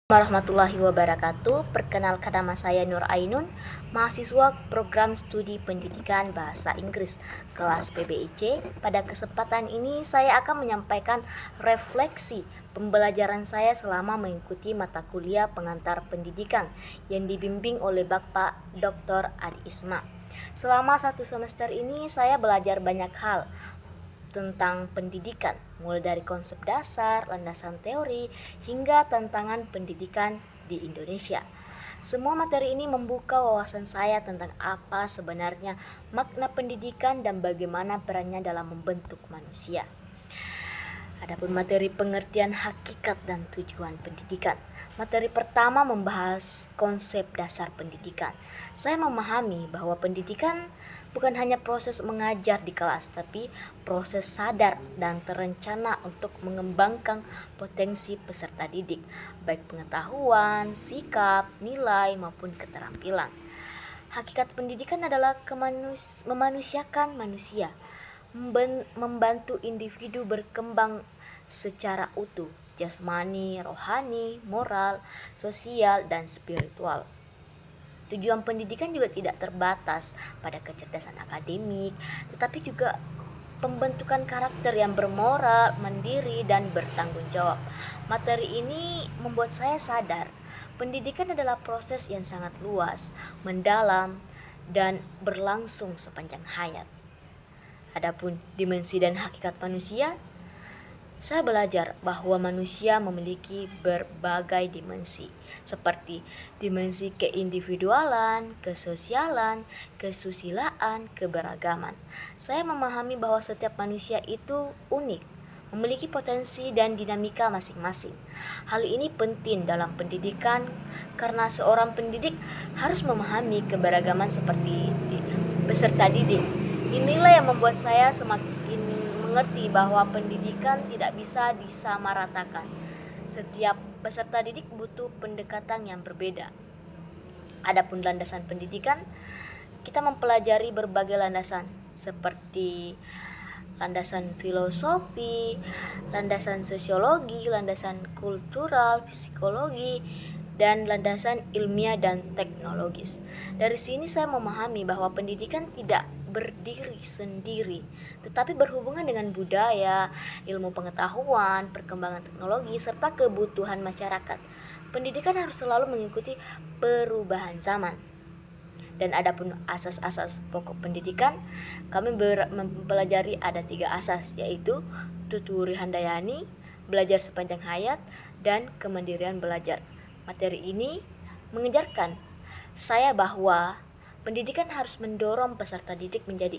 Warahmatullahi wabarakatuh. Perkenalkan, nama saya Nur Ainun, mahasiswa program studi pendidikan bahasa Inggris kelas PBIC. Pada kesempatan ini saya akan menyampaikan refleksi pembelajaran saya selama mengikuti mata kuliah pengantar pendidikan yang dibimbing oleh Bapak Dr. Adi Isma. Selama 1 semester ini saya belajar banyak hal tentang pendidikan, mulai dari konsep dasar, landasan teori, hingga tantangan pendidikan di Indonesia. Semua materi ini membuka wawasan saya tentang apa sebenarnya makna pendidikan dan bagaimana perannya dalam membentuk manusia. Adapun materi pengertian hakikat dan tujuan pendidikan. Materi pertama membahas konsep dasar pendidikan. Saya memahami bahwa pendidikan bukan hanya proses mengajar di kelas, tapi proses sadar dan terencana untuk mengembangkan potensi peserta didik, baik pengetahuan, sikap, nilai, maupun keterampilan. Hakikat pendidikan adalah memanusiakan manusia, membantu individu berkembang secara utuh, jasmani, rohani, moral, sosial, dan spiritual. Tujuan pendidikan juga tidak terbatas pada kecerdasan akademik, tetapi juga pembentukan karakter yang bermoral, mandiri, dan bertanggung jawab. Materi ini membuat saya sadar, pendidikan adalah proses yang sangat luas, mendalam, dan berlangsung sepanjang hayat. Adapun dimensi dan hakikat manusia, saya belajar bahwa manusia memiliki berbagai dimensi, seperti dimensi keindividualan, kesosialan, kesusilaan, keberagaman. Saya memahami bahwa setiap manusia itu unik, memiliki potensi dan dinamika masing-masing. Hal ini penting dalam pendidikan karena seorang pendidik harus memahami keberagaman seperti peserta didik. Inilah yang membuat saya semakin mengerti bahwa pendidikan tidak bisa disamaratakan. Setiap peserta didik butuh pendekatan yang berbeda. Adapun landasan pendidikan, kita mempelajari berbagai landasan seperti landasan filosofi, landasan sosiologi, landasan kultural, psikologi, dan landasan ilmiah dan teknologis. Dari sini saya memahami bahwa pendidikan tidak berdiri sendiri, tetapi berhubungan dengan budaya, ilmu pengetahuan, perkembangan teknologi, serta kebutuhan masyarakat. Pendidikan harus selalu mengikuti perubahan zaman. Dan adapun asas-asas pokok pendidikan, kami mempelajari ada 3 asas, yaitu Tuturi Handayani, belajar sepanjang hayat, dan kemandirian belajar. Materi ini mengajarkan saya bahwa pendidikan harus mendorong peserta didik menjadi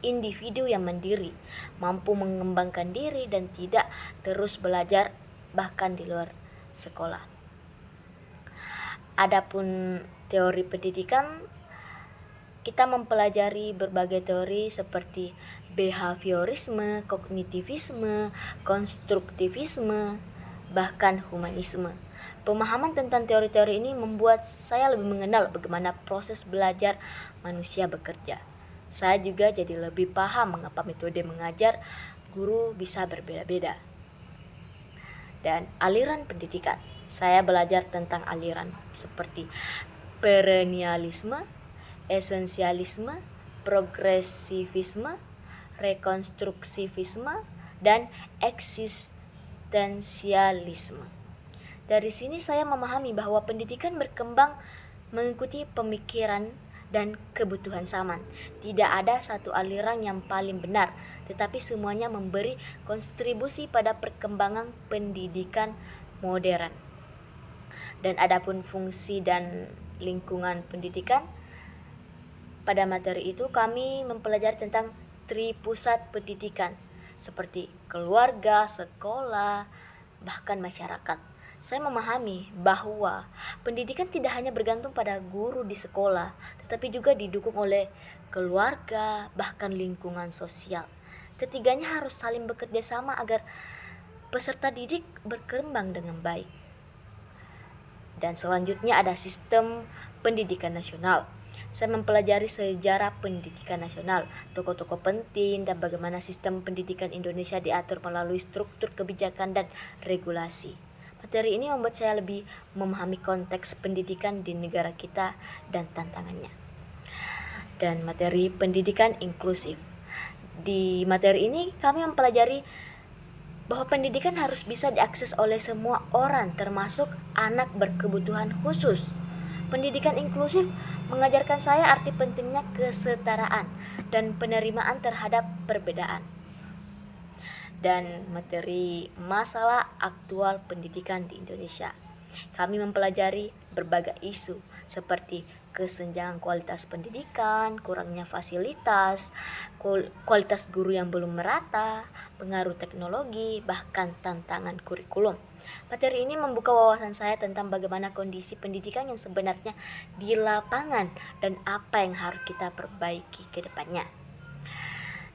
individu yang mandiri, mampu mengembangkan diri dan tidak terus belajar bahkan di luar sekolah. Adapun teori pendidikan, kita mempelajari berbagai teori seperti behaviorisme, kognitivisme, konstruktivisme, bahkan humanisme. Pemahaman tentang teori-teori ini membuat saya lebih mengenal bagaimana proses belajar manusia bekerja. Saya juga jadi lebih paham mengapa metode mengajar guru bisa berbeda-beda. Dan aliran pendidikan, saya belajar tentang aliran seperti perennialisme, esensialisme, progresivisme, rekonstruksivisme, dan eksistensialisme. Dari sini saya memahami bahwa pendidikan berkembang mengikuti pemikiran dan kebutuhan zaman. Tidak ada satu aliran yang paling benar, tetapi semuanya memberi kontribusi pada perkembangan pendidikan modern. Dan adapun fungsi dan lingkungan pendidikan, pada materi itu kami mempelajari tentang tripusat pendidikan seperti keluarga, sekolah, bahkan masyarakat. Saya memahami bahwa pendidikan tidak hanya bergantung pada guru di sekolah, tetapi juga didukung oleh keluarga, bahkan lingkungan sosial. Ketiganya harus saling bekerja sama agar peserta didik berkembang dengan baik. Dan selanjutnya ada sistem pendidikan nasional. Saya mempelajari sejarah pendidikan nasional, tokoh-tokoh penting, dan bagaimana sistem pendidikan Indonesia diatur melalui struktur kebijakan dan regulasi. Materi ini membuat saya lebih memahami konteks pendidikan di negara kita dan tantangannya. Dan materi pendidikan inklusif. Di materi ini kami mempelajari bahwa pendidikan harus bisa diakses oleh semua orang, termasuk anak berkebutuhan khusus. Pendidikan inklusif mengajarkan saya arti pentingnya kesetaraan dan penerimaan terhadap perbedaan. Dan materi masalah aktual pendidikan di Indonesia. Kami mempelajari berbagai isu seperti kesenjangan kualitas pendidikan, kurangnya fasilitas, kualitas guru yang belum merata, pengaruh teknologi, bahkan tantangan kurikulum. Materi ini membuka wawasan saya tentang bagaimana kondisi pendidikan yang sebenarnya di lapangan dan apa yang harus kita perbaiki ke depannya.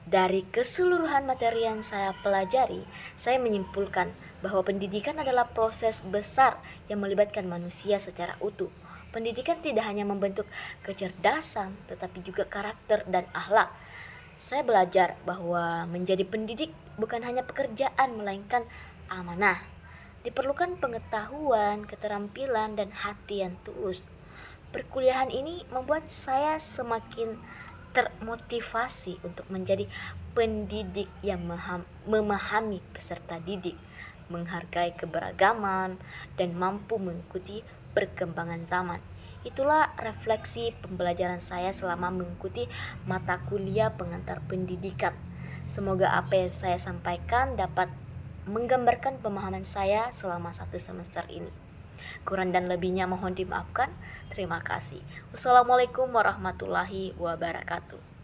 Dari keseluruhan materi yang saya pelajari, saya menyimpulkan bahwa pendidikan adalah proses besar yang melibatkan manusia secara utuh. Pendidikan tidak hanya membentuk kecerdasan, tetapi juga karakter dan akhlak. Saya belajar bahwa menjadi pendidik bukan hanya pekerjaan, melainkan amanah. Diperlukan pengetahuan, keterampilan, dan hati yang tulus. Perkuliahan ini membuat saya semakin termotivasi untuk menjadi pendidik yang memahami peserta didik, menghargai keberagaman, dan mampu mengikuti perkembangan zaman. Itulah refleksi pembelajaran saya selama mengikuti mata kuliah pengantar pendidikan. Semoga apa yang saya sampaikan dapat menggambarkan pemahaman saya selama 1 semester ini. Kurang dan lebihnya mohon dimaafkan. Terima kasih. Wassalamualaikum warahmatullahi wabarakatuh.